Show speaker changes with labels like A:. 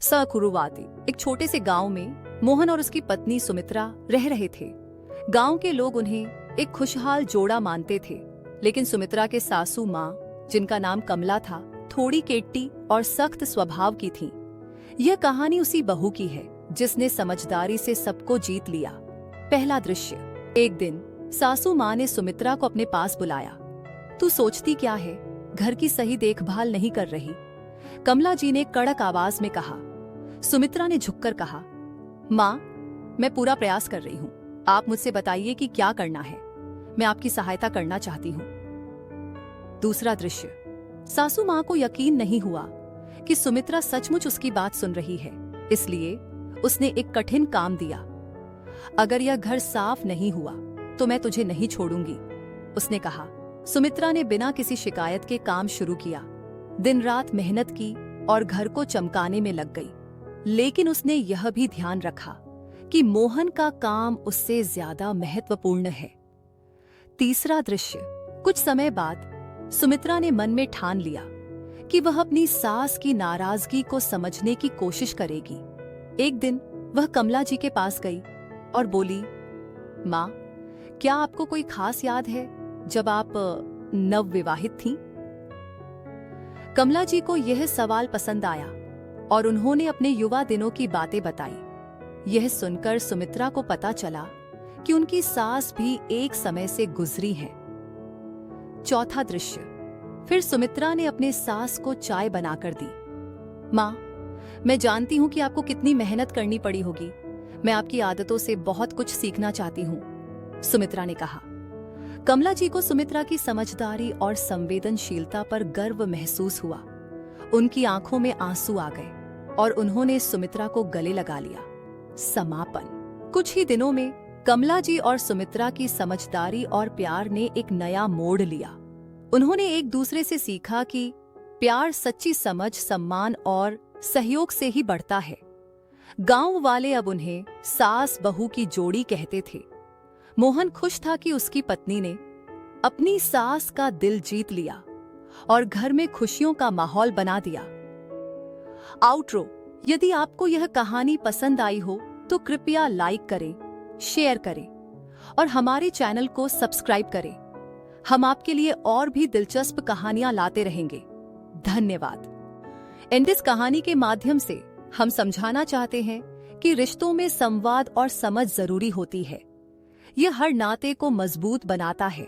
A: सकुरुवाती एक छोटे से गांव में मोहन और उसकी पत्नी सुमित्रा रह रहे थे। गांव के लोग उन्हें एक खुशहाल जोड़ा मानते थे, लेकिन सुमित्रा के सासू माँ, जिनका नाम कमला था, थोड़ी केट्टी और सख्त स्वभाव की थीं। यह कहानी उसी बहू की है जिसने समझदारी से सबको जीत लिया। पहला दृश्य। एक दिन सासू माँ ने सुमित्रा को अपने पास बुलाया। तू सोचती क्या है, घर की सही देखभाल नहीं कर रही? कमला जी ने कड़क आवाज में कहा। सुमित्रा ने झुककर कहा, माँ, मैं पूरा प्रयास कर रही हूँ। आप मुझसे बताइए कि क्या करना है। मैं आपकी सहायता करना चाहती हूँ। दूसरा दृश्य। सासू माँ को यकीन नहीं हुआ कि सुमित्रा सचमुच उसकी बात सुन रही है, इसलिए उसने एक कठिन काम दिया। अगर यह घर साफ नहीं हुआ तो मैं तुझे नहीं छोड़ूंगी, उसने कहा। सुमित्रा ने बिना किसी शिकायत के काम शुरू किया। दिन रात मेहनत की और घर को चमकाने में लग गई, लेकिन उसने यह भी ध्यान रखा कि मोहन का काम उससे ज्यादा महत्वपूर्ण है। तीसरा दृश्य। कुछ समय बाद सुमित्रा ने मन में ठान लिया कि वह अपनी सास की नाराजगी को समझने की कोशिश करेगी। एक दिन वह कमला जी के पास गई और बोली, माँ, क्या आपको कोई खास याद है जब आप नवविवाहित थीं? कमला जी को यह सवाल पसंद आया और उन्होंने अपने युवा दिनों की बातें बताई। यह सुनकर सुमित्रा को पता चला कि उनकी सास भी एक समय से गुजरी है। चौथा दृश्य। फिर सुमित्रा ने अपने सास को चाय बनाकर दी। माँ, मैं जानती हूं कि आपको कितनी मेहनत करनी पड़ी होगी। मैं आपकी आदतों से बहुत कुछ सीखना चाहती हूं, सुमित्रा ने कहा। कमला जी को सुमित्रा की समझदारी और संवेदनशीलता पर गर्व महसूस हुआ। उनकी आंखों में आंसू आ गए और उन्होंने सुमित्रा को गले लगा लिया। समापन। कुछ ही दिनों में कमला जी और सुमित्रा की समझदारी और प्यार ने एक नया मोड़ लिया। उन्होंने एक दूसरे से सीखा कि प्यार सच्ची समझ, सम्मान और सहयोग से ही बढ़ता है। गांव वाले अब उन्हें सास बहू की जोड़ी कहते थे। मोहन खुश था कि उसकी पत्नी ने अपनी सास का दिल जीत लिया और घर में खुशियों का माहौल बना दिया। आउटरो। यदि आपको यह कहानी पसंद आई हो तो कृपया लाइक करें, शेयर करें और हमारे चैनल को सब्सक्राइब करें। हम आपके लिए और भी दिलचस्प कहानियां लाते रहेंगे। धन्यवाद। इस कहानी के माध्यम से हम समझाना चाहते हैं कि रिश्तों में संवाद और समझ जरूरी होती है। यह हर नाते को मजबूत बनाता है।